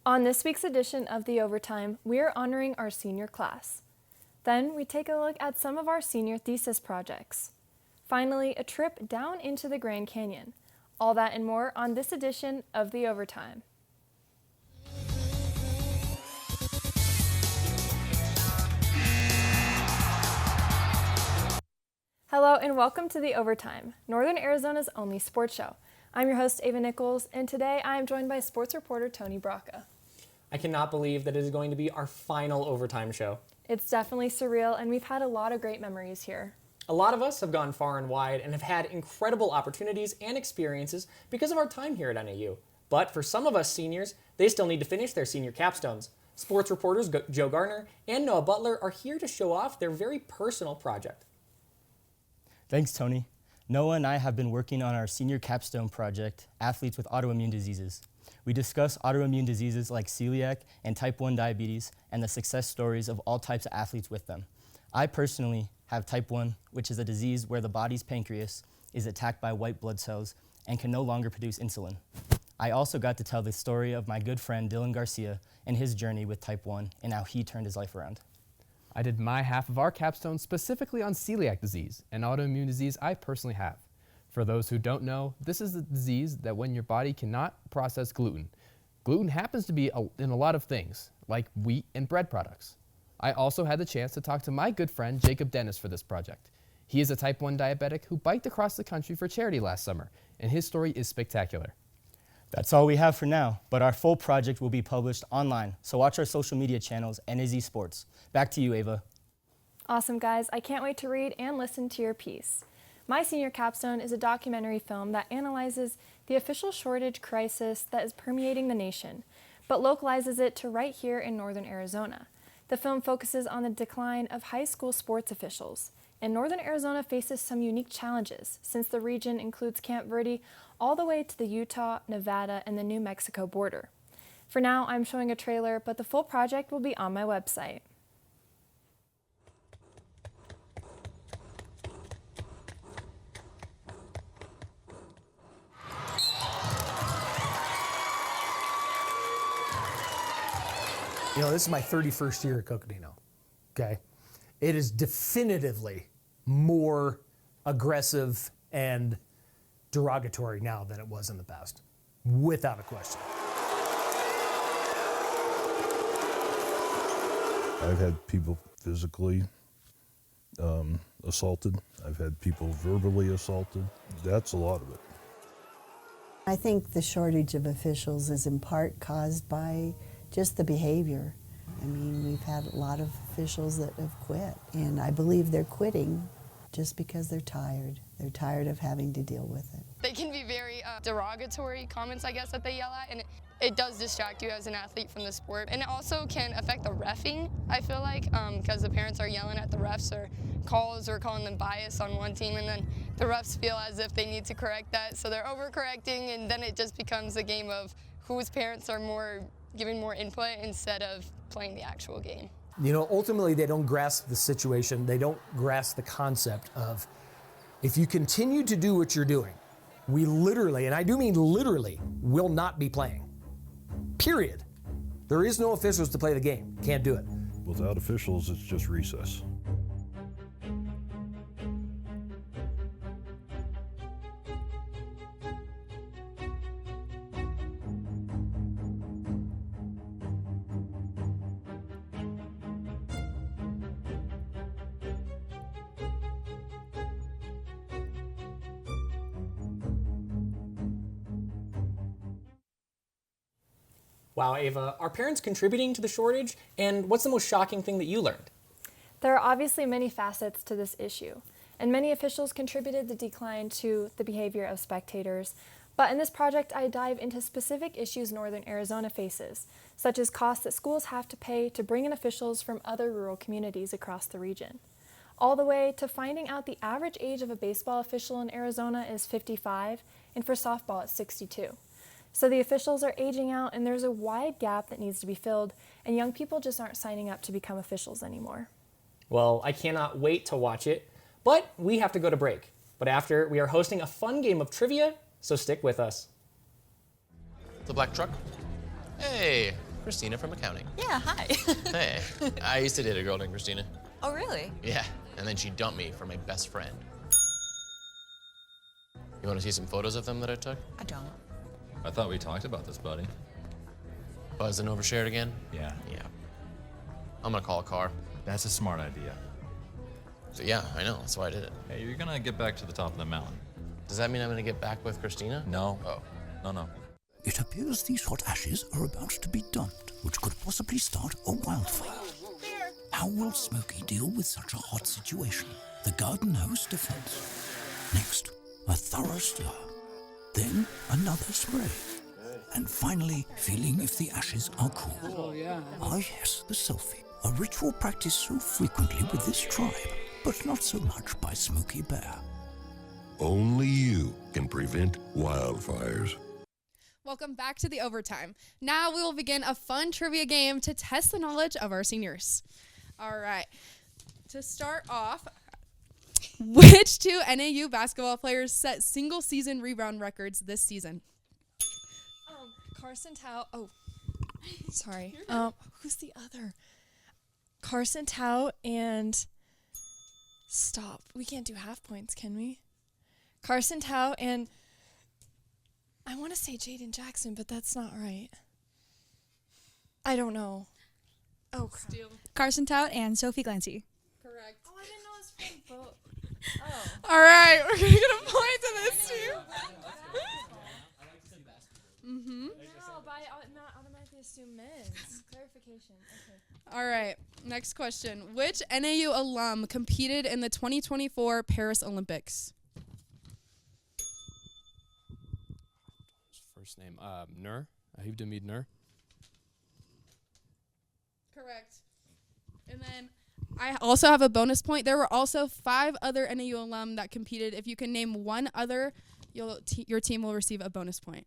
On this week's edition of The Overtime, we are honoring our senior class. Then we take a look at some of our senior thesis projects. Finally, a trip down into the Grand Canyon. All that and more on this edition of The Overtime. Hello and welcome to The Overtime, Northern Arizona's only sports show. I'm your host, Ava Nichols, and today I am joined by sports reporter Tony Braca. I cannot believe that it is going to be our final Overtime show. It's definitely surreal, and we've had a lot of great memories here. A lot of us have gone far and wide and have had incredible opportunities and experiences because of our time here at NAU. But for some of us seniors, they still need to finish their senior capstones. Sports reporters Joe Garner and Noah Butler are here to show off their very personal project. Thanks, Tony. Noah and I have been working on our senior capstone project, Athletes with Autoimmune Diseases. We discuss autoimmune diseases like celiac and type 1 diabetes and the success stories of all types of athletes with them. I personally have type 1, which is a disease where the body's pancreas is attacked by white blood cells and can no longer produce insulin. I also got to tell the story of my good friend Dylan Garcia and his journey with type 1 and how he turned his life around. I did my half of our capstone specifically on celiac disease, an autoimmune disease I personally have. For those who don't know, this is a disease that when your body cannot process gluten. Gluten happens to be in a lot of things, like wheat and bread products. I also had the chance to talk to my good friend Jacob Dennis for this project. He is a type 1 diabetic who biked across the country for charity last summer, and his story is spectacular. That's all we have for now, but our full project will be published online, so watch our social media channels, NAZ Sports. Back to you, Ava. Awesome, guys. I can't wait to read and listen to your piece. My Senior Capstone is a documentary film that analyzes the official shortage crisis that is permeating the nation, but localizes it to right here in Northern Arizona. The film focuses on the decline of high school sports officials, and Northern Arizona faces some unique challenges since the region includes Camp Verde all the way to the Utah, Nevada, and the New Mexico border. For now, I'm showing a trailer, but the full project will be on my website. You know, this is my 31st year at Coconino, okay? It is definitively more aggressive and derogatory now than it was in the past, without a question. I've had people physically assaulted. I've had people verbally assaulted. That's a lot of it. I think the shortage of officials is in part caused by just the behavior. I mean, we've had a lot of officials that have quit, and I believe they're quitting just because they're tired. They're tired of having to deal with it. They can be very derogatory comments, I guess, that they yell at, and it does distract you as an athlete from the sport. And it also can affect the reffing, I feel like, because the parents are yelling at the refs or calls or calling them biased on one team, and then the refs feel as if they need to correct that, so they're overcorrecting, and then it just becomes a game of whose parents are giving more input instead of playing the actual game. You know, ultimately they don't grasp the situation. They don't grasp the concept of if you continue to do what you're doing, we literally, and I do mean literally, will not be playing. Period. There is no officials to play the game. Can't do it. Without officials, it's just recess. Wow, Ava, are parents contributing to the shortage? And what's the most shocking thing that you learned? There are obviously many facets to this issue, and many officials contributed the decline to the behavior of spectators. But in this project, I dive into specific issues Northern Arizona faces, such as costs that schools have to pay to bring in officials from other rural communities across the region, all the way to finding out the average age of a baseball official in Arizona is 55, and for softball it's 62. So the officials are aging out, and there's a wide gap that needs to be filled, and young people just aren't signing up to become officials anymore. Well, I cannot wait to watch it, but we have to go to break. But after, we are hosting a fun game of trivia, so stick with us. The black truck? Hey, Christina from accounting. Yeah, hi. Hey, I used to date a girl named Christina. Oh, really? Yeah, and then she dumped me for my best friend. You want to see some photos of them that I took? I don't. I thought we talked about this, buddy. Buzzing overshared again? Yeah. Yeah. I'm gonna call a car. That's a smart idea. So yeah, I know, that's why I did it. Hey, you're gonna get back to the top of the mountain. Does that mean I'm gonna get back with Christina? No. Oh. No. It appears these hot ashes are about to be dumped, which could possibly start a wildfire. How will Smokey deal with such a hot situation? The garden hose defense. Next, a thorough stir. Then another spray. And finally, feeling if the ashes are cool. Oh, yeah. Ah, yes, the selfie. A ritual practiced so frequently with this tribe, but not so much by Smokey Bear. Only you can prevent wildfires. Welcome back to the overtime. Now we will begin a fun trivia game to test the knowledge of our seniors. All right. To start off, which two NAU basketball players set single season rebound records this season? Carson Tao. Oh, sorry. Who's the other? Carson Tao and stop. We can't do half points, can we? Carson Tao and I want to say Jaden Jackson, but that's not right. I don't know. Oh, crap. Carson Tout and Sophie Glancy. Correct. Oh, I didn't know it was from both. Oh. All right, we're going to get a point to this team. Mm-hmm. No, but I not automatically assume men's. Clarification. Okay. All right, next question. Which NAU alum competed in the 2024 Paris Olympics? First name, Nur. Ahib Demid Nur. Correct. And then I also have a bonus point. There were also 5 other NAU alum that competed. If you can name one other, your team will receive a bonus point.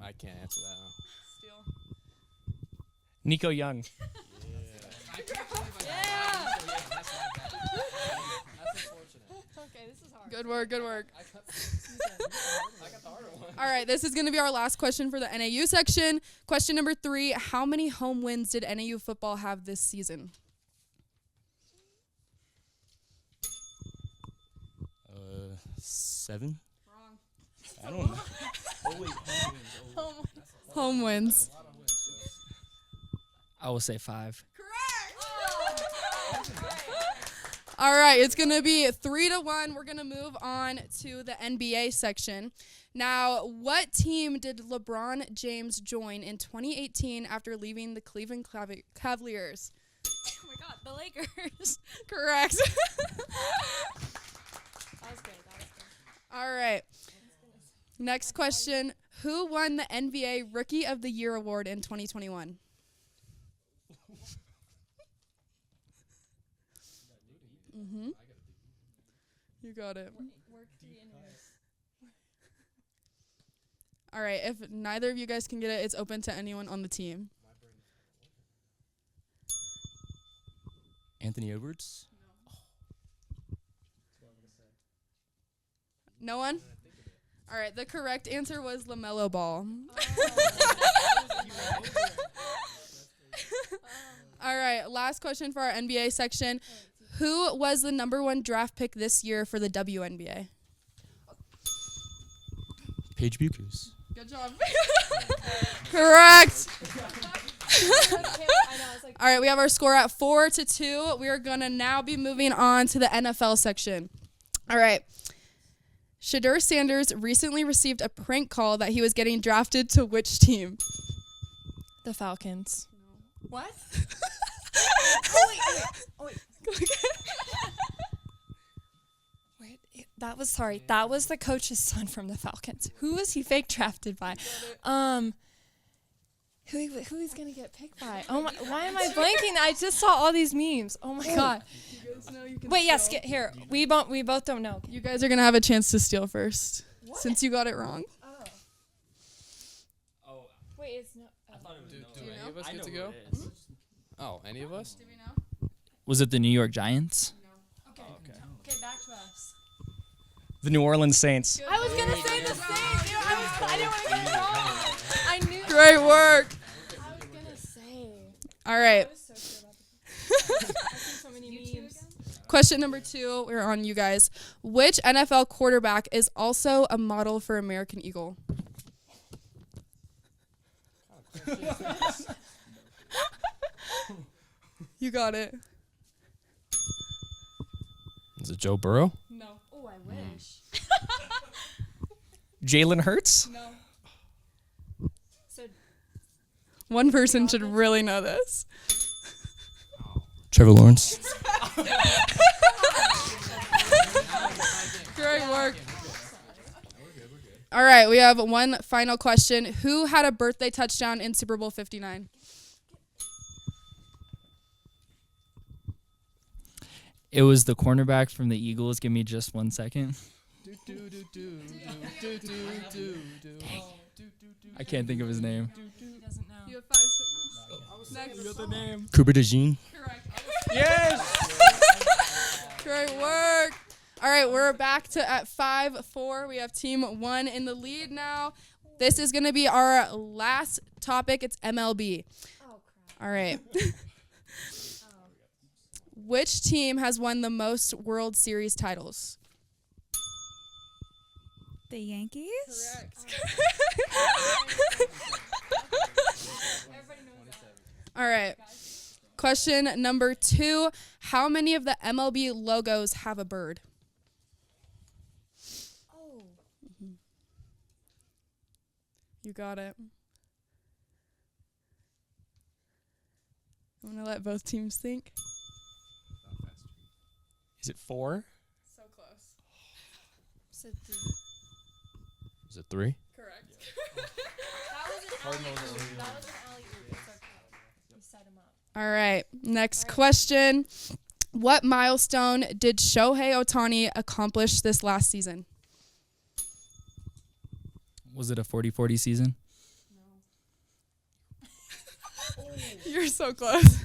I can't answer that now. Nico Young. Yeah. Okay, this is hard. Good work, good work. All right, this is going to be our last question for the NAU section. Question number 3, how many home wins did NAU football have this season? 7? Wrong. I don't know. Oh, wait, Home wins. I will say 5. All right, it's going to be 3-1. We're going to move on to the NBA section. Now, what team did LeBron James join in 2018 after leaving the Cleveland Cavaliers? Oh my God, the Lakers. Correct. That was good. All right. Next question. Who won the NBA Rookie of the Year award in 2021? Mm-hmm. You got it. All right. If neither of you guys can get it, it's open to anyone on the team. Anthony Edwards? No one? All right. The correct answer was LaMelo Ball. All right. Last question for our NBA section. Who was the #1 draft pick this year for the WNBA? Paige Buchers. Good job. Correct. All right, we have our score at 4-2. We are going to now be moving on to the NFL section. All right. Shadur Sanders recently received a prank call that he was getting drafted to which team? The Falcons. What? Wait. That was the coach's son from the Falcons. Who was he fake drafted by? Who he's gonna get picked by? Oh my! Why am I blanking? I just saw all these memes. Oh my God! You guys know you can Wait, yes. steal. Here, we both don't know. You guys are gonna have a chance to steal first, since you got it wrong. Oh. Wait, it's no. I thought it was Do any of us get to go? Oh, any of us? Do we know? Was it the New York Giants? Okay, back to us. The New Orleans Saints. I was going to say the same. I didn't want to get it wrong. I knew. Great work. I was going to say. All right. I was so sure about this. I've seen so many memes. Question number 2, we're on you guys. Which NFL quarterback is also a model for American Eagle? You got it. Is it Joe Burrow? No. Oh, I wish. Jalen Hurts. No. So, One person should really know this. Trevor Lawrence. Great work. All right, we have one final question. Who had a birthday touchdown in Super Bowl 59? It was the cornerback from the Eagles. Give me just 1 second. I can't think of his name. You have 5 seconds. Next. Cooper DeJean. Correct. Yes! Great work. All right, we're back to at 5-4. We have team 1 in the lead now. This is going to be our last topic. It's MLB. oh, crap. All right. Which team has won the most World Series titles? The Yankees? Correct. All right. Question number 2. How many of the MLB logos have a bird? Oh. You got it. I'm going to let both teams think. Is it 4? So close. So, Is it 3? Correct. that was an alley-oop. It's okay. You set him up. All right. Next question. What milestone did Shohei Ohtani accomplish this last season? Was it a 40-40 season? You're so close.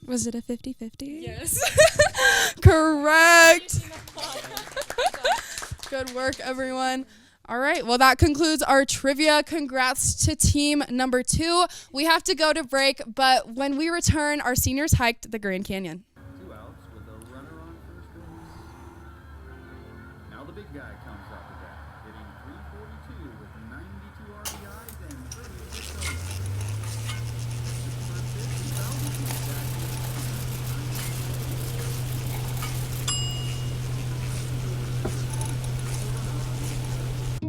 Was it a 50-50? Yes. Correct. Good work, everyone. All right. Well, that concludes our trivia. Congrats to team number 2. We have to go to break, but when we return, our seniors hiked the Grand Canyon. 2 outs with a runner on first base. Now the big guy comes up to bat, hitting .342 with 92 RBIs and 36 homers.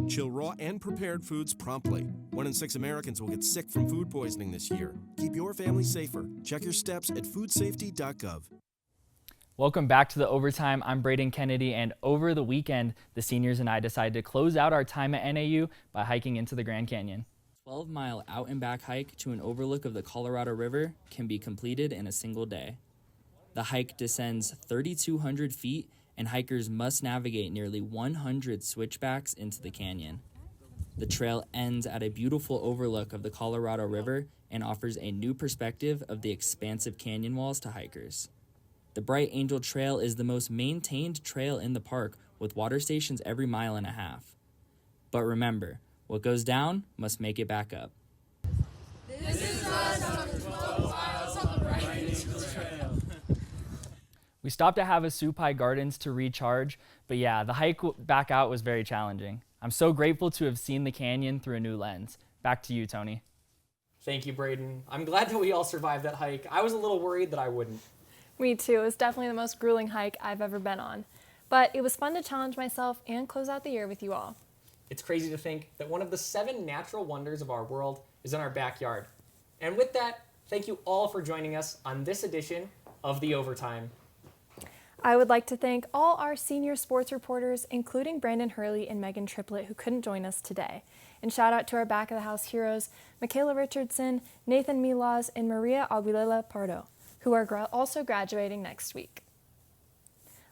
Chill raw and prepared foods promptly. 1 in 6 Americans will get sick from food poisoning this year. Keep your family safer. Check your steps at foodsafety.gov. Welcome back to the Overtime. I'm Braden Kennedy, and over the weekend, the seniors and I decided to close out our time at NAU by hiking into the Grand Canyon. 12-mile out and back hike to an overlook of the Colorado River can be completed in a single day. The hike descends 3,200 feet, and hikers must navigate nearly 100 switchbacks into the canyon. The trail ends at a beautiful overlook of the Colorado River and offers a new perspective of the expansive canyon walls to hikers. The Bright Angel Trail is the most maintained trail in the park, with water stations every 1.5 miles. But remember, what goes down must make it back up. This is us on the 12 miles on the Bright Angel Trail. We stopped at Havasupai Gardens to recharge, but yeah, the hike back out was very challenging. I'm so grateful to have seen the canyon through a new lens. Back to you, Tony. Thank you, Braden. I'm glad that we all survived that hike. I was a little worried that I wouldn't. Me too. It was definitely the most grueling hike I've ever been on. But it was fun to challenge myself and close out the year with you all. It's crazy to think that one of the 7 natural wonders of our world is in our backyard. And with that, thank you all for joining us on this edition of The Overtime. I would like to thank all our senior sports reporters, including Brandon Hurley and Megan Triplett, who couldn't join us today. And shout out to our back of the house heroes, Michaela Richardson, Nathan Milaz, and Maria Aguilera Pardo, who are also graduating next week.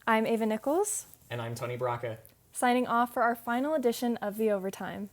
I'm Ava Nichols. And I'm Tony Braca. Signing off for our final edition of The Overtime.